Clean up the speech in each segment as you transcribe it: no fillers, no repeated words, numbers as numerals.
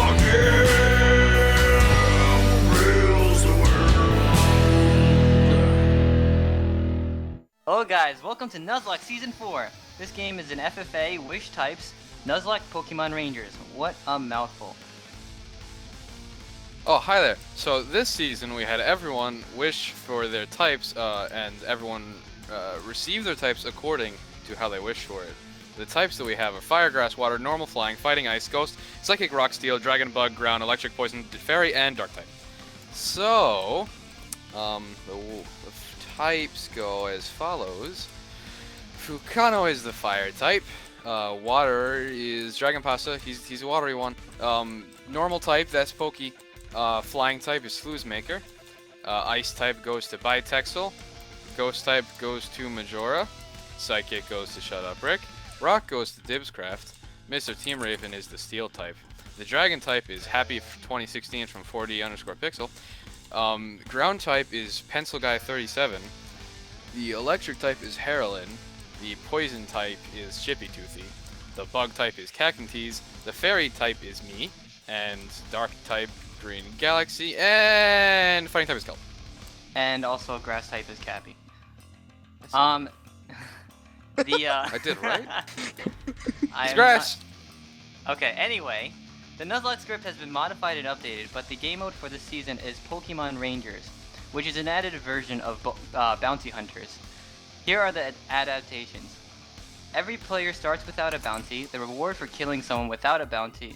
Fucking rules the world. Hello guys, welcome to Nuzlocke Season 4. This game is an FFA, Wish types, Nuzlocke Pokemon Rangers. What a mouthful. Oh, hi there. So this season we had everyone wish for their types, and everyone receive their types according to how they wish for it. The types that we have are Fire, Grass, Water, Normal, Flying, Fighting, Ice, Ghost, Psychic, Rock, Steel, Dragon, Bug, Ground, Electric, Poison, Fairy, and Dark type. So, the types go as follows. Fukano is the Fire type. Water is Dragon Pasta. He's a watery one. Normal type, that's Pokey. Flying type is Flouzemaker. Ice type goes to Bitexel. Ghost type goes to Majora. Psychic goes to ShutUpBrick. Rock goes to Dibscraft. Mr. Team Raven is the Steel type. The Dragon type is Happy2016 from 4D_Pixel. Ground type is Pencil Guy 37. The Electric type is Harrelin. The Poison type is Chippy Toothy. The Bug type is Kakintse. The Fairy type is me. And Dark type Green Galaxy. And Fighting type is Kelp. And also Grass type is Cappy. I did right? It's grass! Okay, anyway. The Nuzlocke script has been modified and updated, but the game mode for this season is Pokemon Rangers, which is an added version of Bounty Hunters. Here are the adaptations. Every player starts without a bounty. The reward for killing someone without a bounty...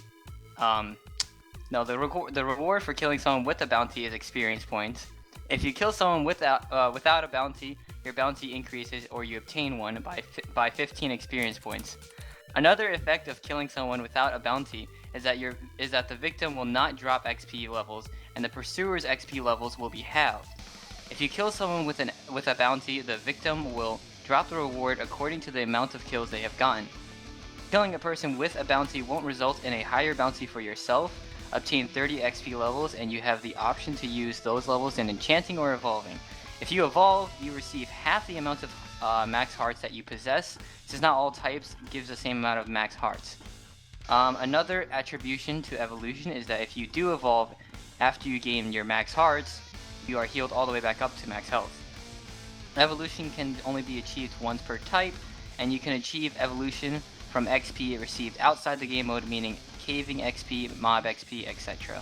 the reward for killing someone with a bounty is experience points. If you kill someone without a bounty, your bounty increases or you obtain one by 15 experience points. Another effect of killing someone without a bounty is that the victim will not drop XP levels and the pursuer's XP levels will be halved. If you kill someone with a bounty, the victim will drop the reward according to the amount of kills they have gotten. Killing a person with a bounty won't result in a higher bounty for yourself. Obtain 30 XP levels and you have the option to use those levels in enchanting or evolving. If you evolve, you receive half the amount of max hearts that you possess, since not all types gives the same amount of max hearts. Another attribution to evolution is that if you do evolve after you gain your max hearts, you are healed all the way back up to max health. Evolution can only be achieved once per type, and you can achieve evolution from XP received outside the game mode, meaning caving XP, mob XP, etc.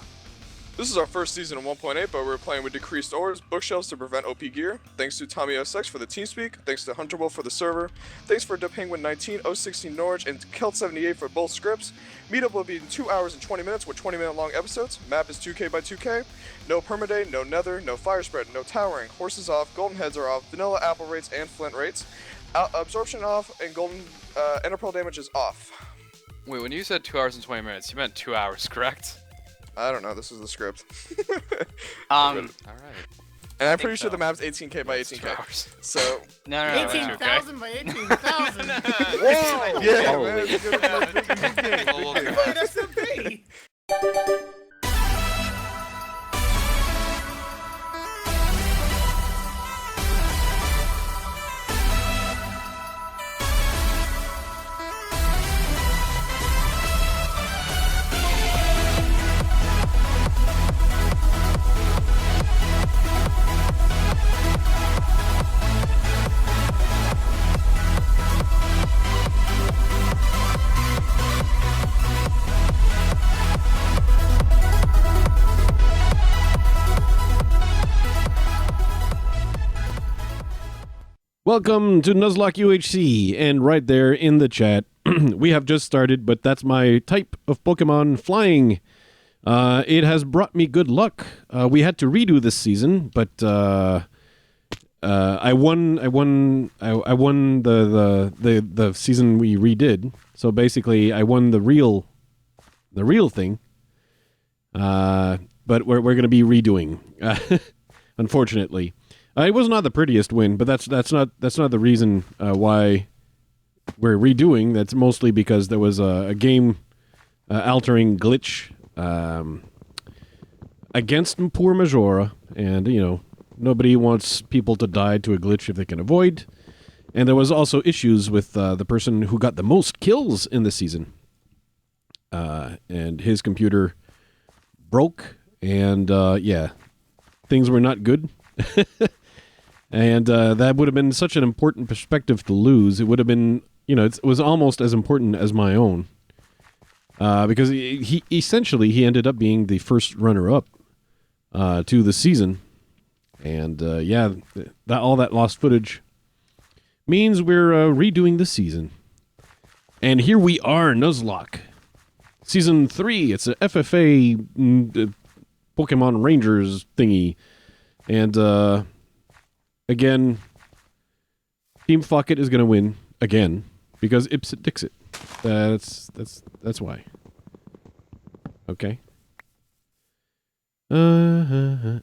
This is our first season of 1.8, but we're playing with decreased ores, bookshelves to prevent OP gear. Thanks to TommySX for the TeamSpeak. Thanks to HunterWolf for the server. Thanks for DePenguin19, 016 Norwich, and Kelt78 for both scripts. Meetup will be in 2 hours and 20 minutes with 20-minute long episodes. Map is 2K by 2K. No permaday, no nether, no fire spread, no towering. Horses off, golden heads are off, vanilla apple rates and flint rates. Absorption off, and golden enderpearl damage is off. Wait, when you said 2 hours and 20 minutes, you meant 2 hours, correct? I don't know, this is the script. Alright. And I'm pretty sure the map's 18K by 18K. So... No. 18,000 by 18,000. Whoa! Yeah, man. Wait, that's a B. Welcome to Nuzlocke UHC, and right there in the chat, we have just started, but that's my type of Pokemon, Flying. It has brought me good luck. We had to redo this season, but I won the season we redid. So basically, I won the real thing. But we're going to be redoing, unfortunately. It was not the prettiest win, but that's not the reason why we're redoing. That's mostly because there was a game altering glitch against poor Majora, and nobody wants people to die to a glitch if they can avoid. And there was also issues with the person who got the most kills in the season, and his computer broke, and yeah, things were not good. And that would have been such an important perspective to lose. It would have been, it was almost as important as my own. Because he essentially ended up being the first runner-up to the season. And yeah, all that lost footage means we're redoing the season. And here we are, Nuzlocke. Season 3, it's a FFA Pokemon Rangers thingy. And again, Team Fucket is going to win again because Ipsit Dixit. That's why. Okay. Wow.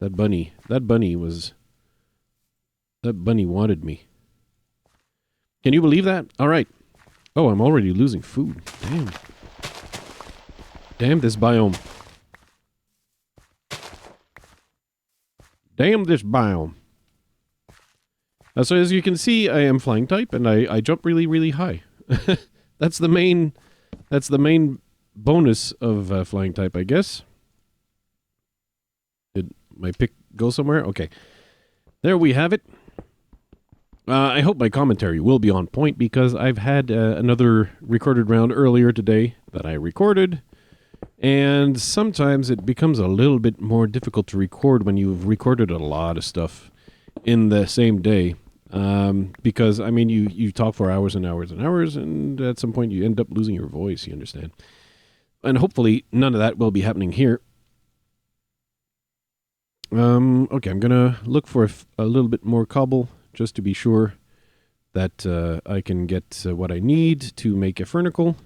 That bunny wanted me. Can you believe that? All right. Oh, I'm already losing food. Damn this biome. Damn this biome. So as you can see, I am flying type, and I jump really, really high. That's the main bonus of flying type, I guess. Did my pick go somewhere? Okay. There we have it. I hope my commentary will be on point because I've had another recorded round earlier today that I recorded. And sometimes it becomes a little bit more difficult to record when you've recorded a lot of stuff in the same day. Because, I mean, you talk for hours and hours and hours, and at some point you end up losing your voice, you understand. And hopefully none of that will be happening here. Okay, I'm going to look for a little bit more cobble, just to be sure that I can get what I need to make a furnicle.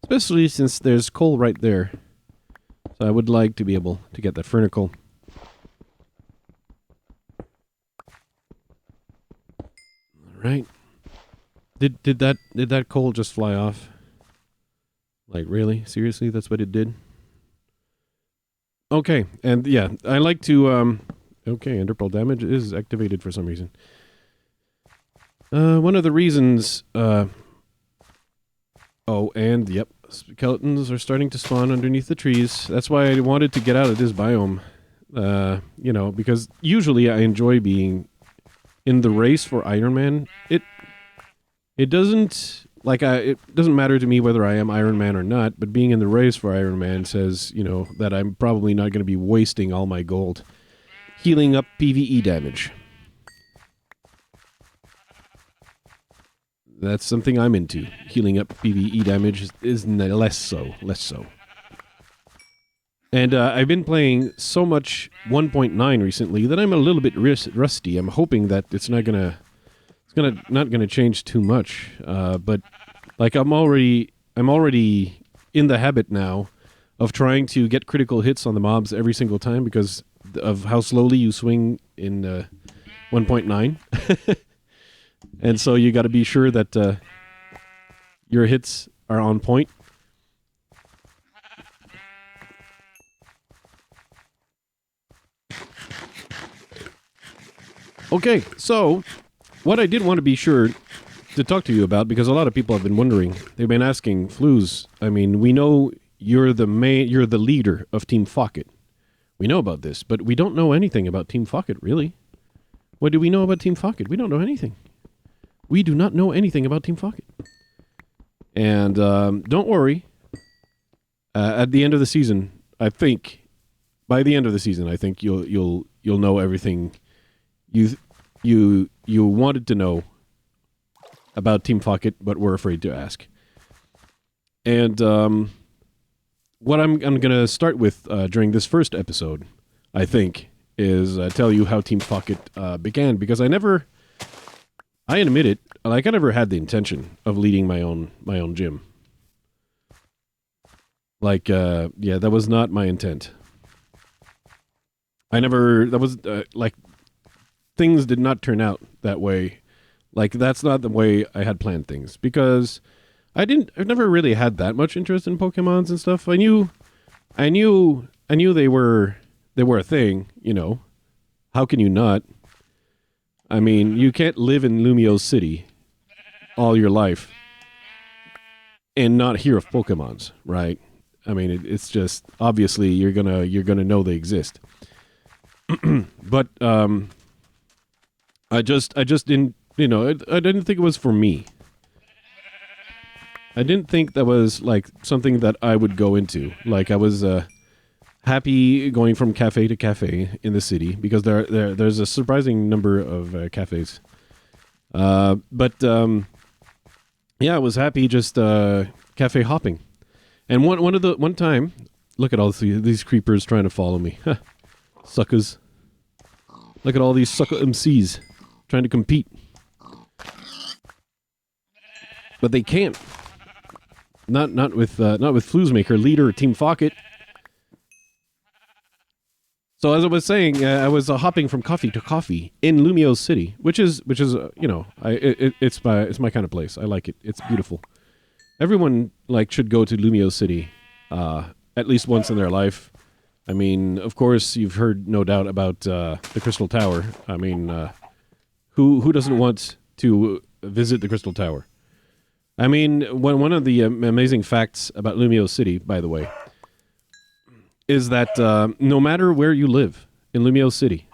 Especially since there's coal right there. So I would like to be able to get that furnicle. Alright. Did that coal just fly off? Like, really? Seriously? That's what it did? Okay, and yeah, I like to, okay, Enderpearl damage is activated for some reason. One of the reasons, oh, and, yep, skeletons are starting to spawn underneath the trees. That's why I wanted to get out of this biome. Because usually I enjoy being in the race for Iron Man. It doesn't, it doesn't matter to me whether I am Iron Man or not, but being in the race for Iron Man says, that I'm probably not going to be wasting all my gold healing up PvE damage. That's something I'm into. Healing up PvE damage is less so. And I've been playing so much 1.9 recently that I'm a little bit rusty. I'm hoping that it's not gonna change too much. But like I'm already in the habit now of trying to get critical hits on the mobs every single time because of how slowly you swing in 1.9. And so you got to be sure that your hits are on point. Okay, so what I did want to be sure to talk to you about, because a lot of people have been wondering, they've been asking, Flouz, I mean, we know you're the leader of Team Fucket. We know about this, but we don't know anything about Team Fucket, really. What do we know about Team Fucket? We don't know anything. We do not know anything about Team Fucket. And don't worry. At the end of the season, I think, by the end of the season, I think you'll know everything you wanted to know about Team Fucket, but were afraid to ask. And what I'm going to start with during this first episode, I think, is tell you how Team Fucket began, because I admit it, I never had the intention of leading my own gym. That was not my intent. Things did not turn out that way. That's not the way I had planned things, because I've never really had that much interest in Pokemons and stuff. I knew they were a thing, How can you not? I mean, you can't live in Lumio City all your life and not hear of Pokemons, right? I mean, it's just obviously you're gonna know they exist. But I just didn't, you know, I didn't think it was for me. I didn't think that was like something that I would go into. Like I was happy going from cafe to cafe in the city because there's a surprising number of cafes. But yeah, I was happy just cafe hopping. And one time, look at all these creepers trying to follow me. Suckers. Look at all these sucker MCs trying to compete. But they can't. Not with Flouzemaker, leader of Team Fucket. So as I was saying, I was hopping from coffee to coffee in Lumio City, which is you know, it's my kind of place. I like it. It's beautiful. Everyone like should go to Lumio City at least once in their life. I mean, of course, you've heard no doubt about the Crystal Tower. I mean, who doesn't want to visit the Crystal Tower? I mean, one of the amazing facts about Lumio City, by the way, is that no matter where you live in Lumio City,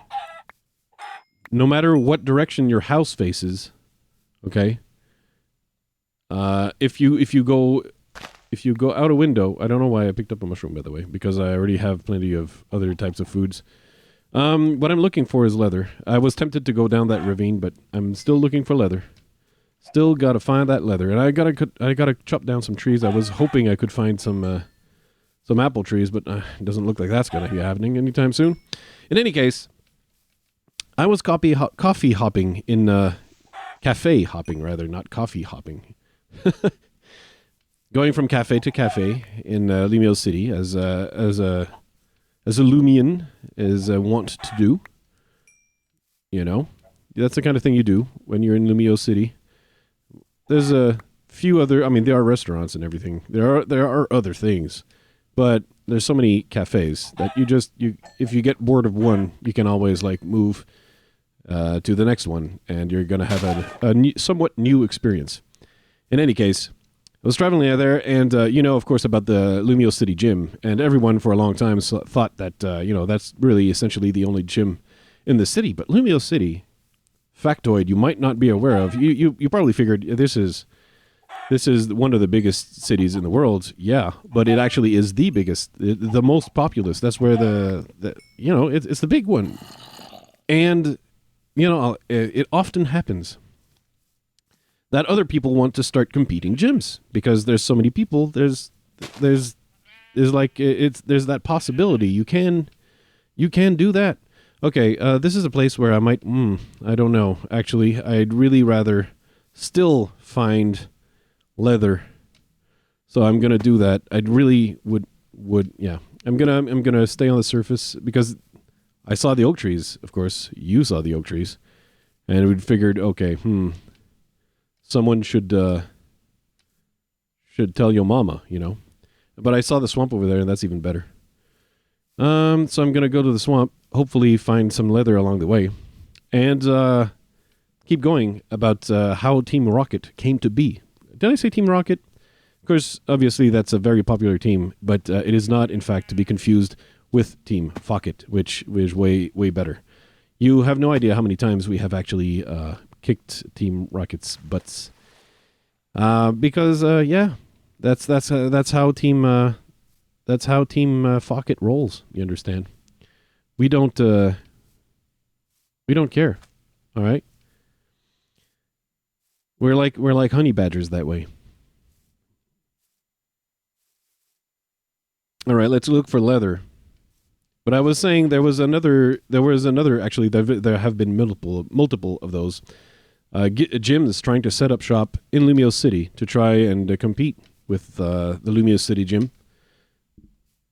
no matter what direction your house faces, okay, if you go out a window, I don't know why I picked up a mushroom, by the way, because I already have plenty of other types of foods. What I'm looking for is leather. I was tempted to go down that ravine, but I'm still looking for leather. Still gotta find that leather, and I gotta chop down some trees. I was hoping I could find some apple trees, but it doesn't look like that's gonna be happening anytime soon. In any case, I was coffee hopping in cafe hopping rather, not coffee hopping. Going from cafe to cafe in Lumio City as a Lumian is wont to do. You know, that's the kind of thing you do when you're in Lumio City. There's a few other. I mean, there are restaurants and everything. There are other things, but there's so many cafes that you if you get bored of one, you can always like move to the next one, and you're gonna have a somewhat new experience. In any case, I was traveling there, and you know, of course, about the Lumio City gym, and everyone for a long time thought that you know, that's really essentially the only gym in the city. But Lumio City, factoid you might not be aware of, you probably figured this is one of the biggest cities in the world. Yeah, but it actually is the biggest, the most populous. That's where the you know, it's the big one, and you know, it often happens that other people want to start competing gyms because there's so many people. There's like there's that possibility you can do that. Okay, this is a place where I might I don't know. Actually, I'd really rather still find leather, so I'm gonna do that. I'd really would yeah. I'm gonna stay on the surface because I saw the oak trees. Of course, you saw the oak trees, and we figured, okay, someone should tell your mama, you know. But I saw the swamp over there, and that's even better. So I'm gonna go to the swamp, hopefully find some leather along the way, and keep going about how Team Rocket came to be. Did I say Team Rocket? Of course, obviously that's a very popular team, but it is not, in fact, to be confused with Team Fucket, which is way better. You have no idea how many times we have actually kicked Team Rocket's butts, because yeah, that's how Team Focket rolls. You understand? We don't care. All right, we're like honey badgers that way. All right, let's look for leather. But I was saying there was another. Actually, there have been multiple of those gyms trying to set up shop in Lumio City to try and compete with the Lumio City gym,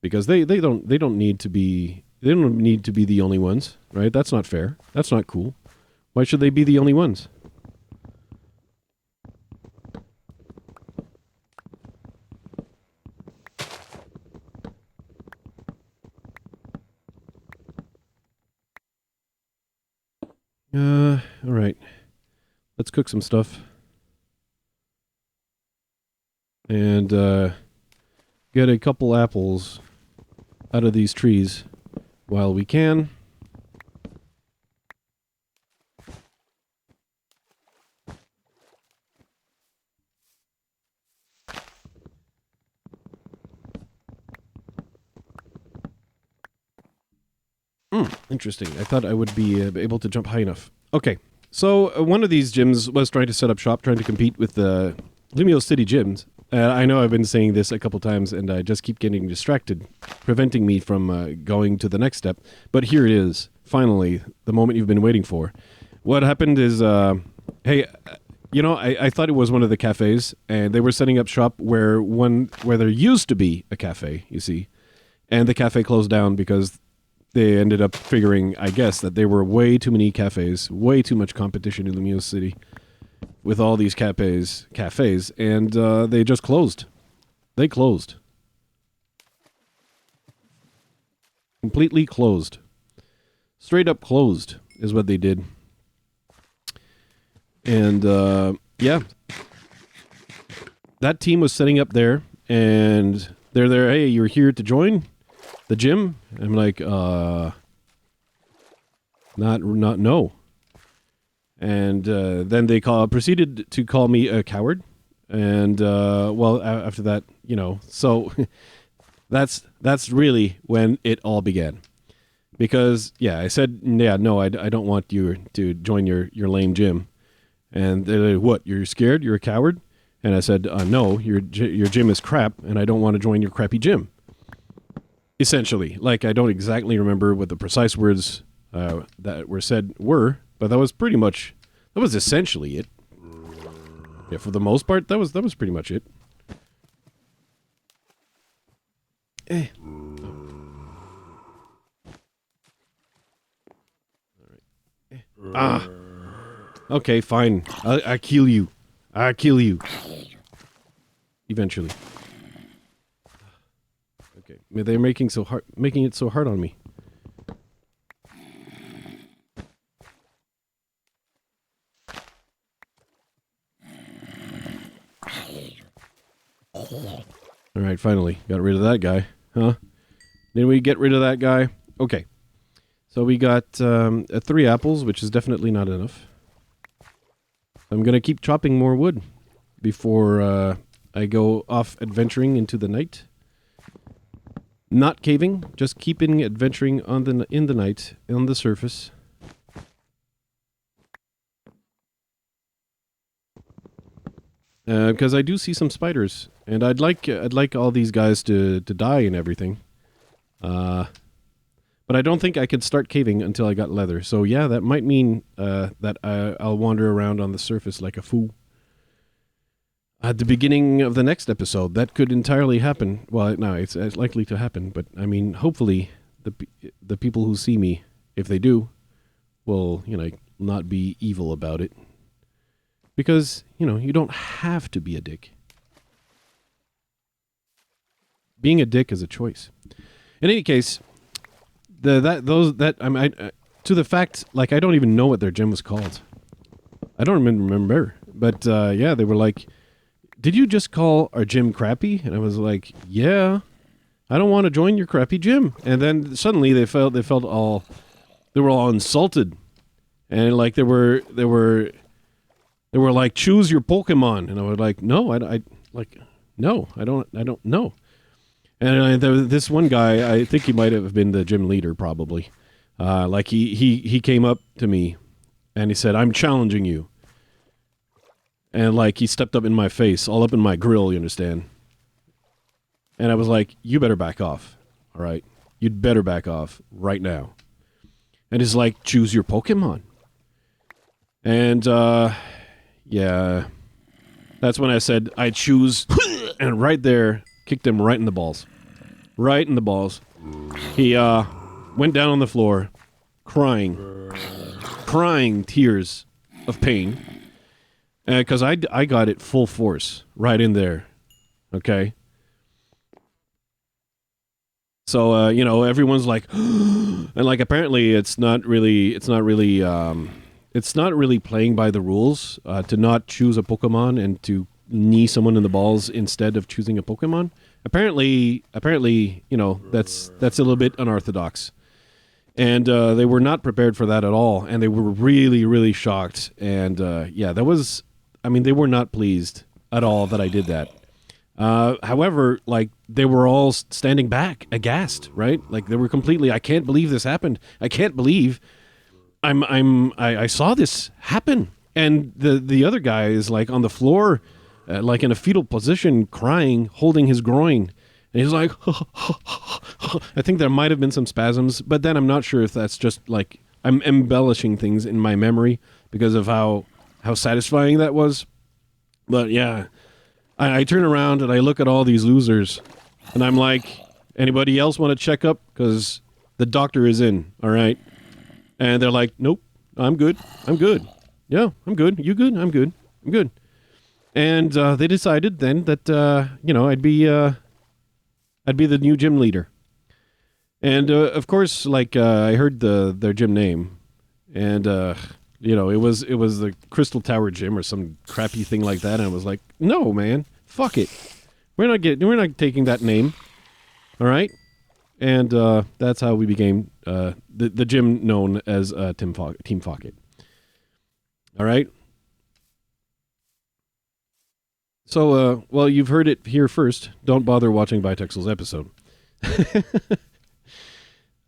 because they don't need to be the only ones, right? That's not fair. That's not cool. Why should they be the only ones? All right. Let's cook some stuff. and get a couple apples out of these trees while we can. Interesting. I thought I would be able to jump high enough. Okay, so one of these gyms was trying to set up shop, trying to compete with the Lumio City gyms. I know I've been saying this a couple times, and I just keep getting distracted, preventing me from going to the next step. But here it is, finally, the moment you've been waiting for. What happened is, hey, you know, I thought it was one of the cafes, and they were setting up shop where there used to be a cafe, you see, and the cafe closed down because they ended up figuring, I guess, that there were way too many cafes, way too much competition in Lumio City with all these cafes, and they just closed. They closed. Completely closed. Straight up closed is what they did. And, yeah. That team was setting up there, and they're there, hey, you're here to join the gym? I'm like, not no. And then they proceeded to call me a coward. And, well, after that, you know, so that's really when it all began. Because, yeah, I said, yeah, no, I don't want you to join your lame gym. And they're like, what, you're scared? You're a coward? And I said, no, your gym is crap, and I don't want to join your crappy gym. Essentially. Like, I don't exactly remember what the precise words that were said were, but that was pretty much, that was essentially it. Yeah, for the most part, that was pretty much it. Okay, fine. I kill you. I kill you. Eventually. Okay, they're making it so hard on me. All right, finally got rid of that guy, huh? Did we get rid of that guy? Okay, so we got 3 apples, which is definitely not enough. I'm gonna keep chopping more wood before I go off adventuring into the night. Not caving, just keeping adventuring in the night on the surface. Because I do see some spiders, and I'd like all these guys to die and everything. But I don't think I could start caving until I got leather. So yeah, that might mean that I'll wander around on the surface like a fool. At the beginning of the next episode, that could entirely happen. Well, no, it's likely to happen, but I mean, hopefully the people who see me, if they do, will, you know, not be evil about it. Because, you know, you don't have to be a dick. Being a dick is a choice. In any case, to the fact, like, I don't even know what their gym was called. I don't even remember. But yeah, they were like, "Did you just call our gym crappy?" And I was like, "Yeah, I don't want to join your crappy gym." And then suddenly they were all insulted, and like they were like, "Choose your Pokemon," and I was like, "No, I don't know." And this one guy, I think he might have been the gym leader, probably. Like he came up to me, and he said, "I'm challenging you." And like he stepped up in my face, all up in my grill, you understand? And I was like, "You better back off, all right? You'd better back off right now." And he's like, "Choose your Pokemon." And yeah, that's when I said, "I choose," and right there, kicked him right in the balls. Right in the balls. He went down on the floor, crying tears of pain. Because I got it full force right in there, okay? So you know, everyone's like, and like apparently it's not really playing by the rules to not choose a Pokemon and to knee someone in the balls instead of choosing a Pokemon. Apparently, that's a little bit unorthodox. And they were not prepared for that at all, and they were really, really shocked. And they were not pleased at all that I did that. However, like, they were all standing back, aghast, right? Like, they were completely, I can't believe this happened. I can't believe I saw this happen. And the other guy is, like, on the floor, like in a fetal position, crying, holding his groin. And he's like, I think there might have been some spasms, but then I'm not sure if that's just, like, I'm embellishing things in my memory because of how satisfying that was. But, yeah, I turn around and I look at all these losers, and I'm like, anybody else want to check up? Because the doctor is in, all right? And they're like, nope, I'm good. Yeah, I'm good. You good? I'm good. And they decided then that, I'd be the new gym leader. And, of course, like, I heard their gym name, and, it was the Crystal Tower Gym or some crappy thing like that, and I was like, no, man, fuck it. We're not taking that name, all right? And that's how we became the gym known as Team Fucket. All right? So, you've heard it here first. Don't bother watching Bitexel's episode.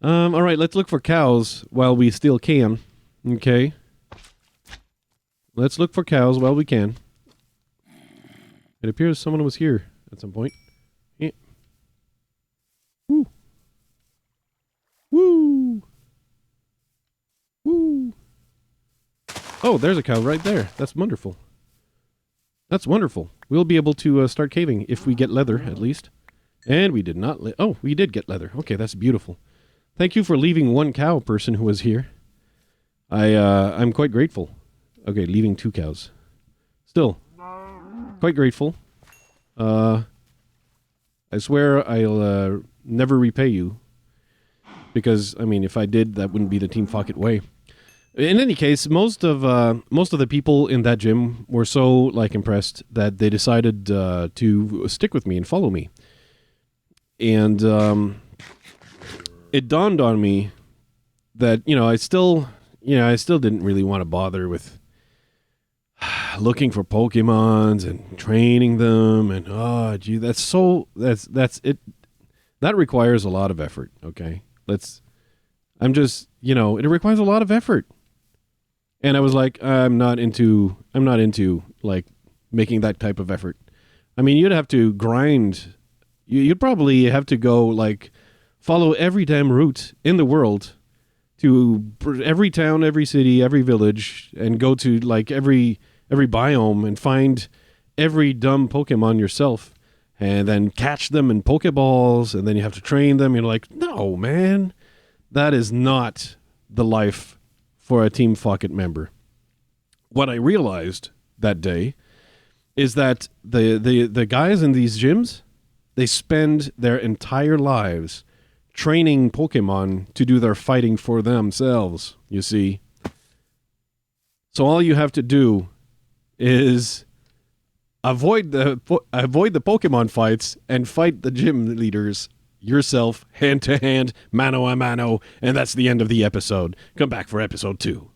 All right, let's look for cows while we still can. Okay? Let's look for cows while we can. It appears someone was here at some point. Yeah. Woo. Woo. Woo. Oh, there's a cow right there. That's wonderful. That's wonderful. We'll be able to start caving if we get leather, at least. And we did not... we did get leather. Okay, that's beautiful. Thank you for leaving one cow, person who was here. I'm quite grateful. Okay, leaving 2 cows. Still, quite grateful. I swear I'll never repay you. Because, I mean, if I did, that wouldn't be the Team Fucket way. In any case, most of the people in that gym were so, like, impressed that they decided to stick with me and follow me. And it dawned on me that, I still didn't really want to bother with looking for Pokemons and training them, and that's it. That requires a lot of effort. Okay, it requires a lot of effort, and I was like, I'm not into like making that type of effort. I mean, you'd have to grind. You'd probably have to go like follow every damn route in the world to every town, every city, every village, and go to like every biome and find every dumb Pokemon yourself, and then catch them in Pokeballs, and then you have to train them. You're like, no, man, that is not the life for a Team Fucket member. What I realized that day is that the guys in these gyms, they spend their entire lives training Pokemon to do their fighting for themselves, you see. So all you have to do is avoid the Pokemon fights and fight the gym leaders yourself, hand to hand, mano a mano, and that's the end of the episode. Come back for episode 2.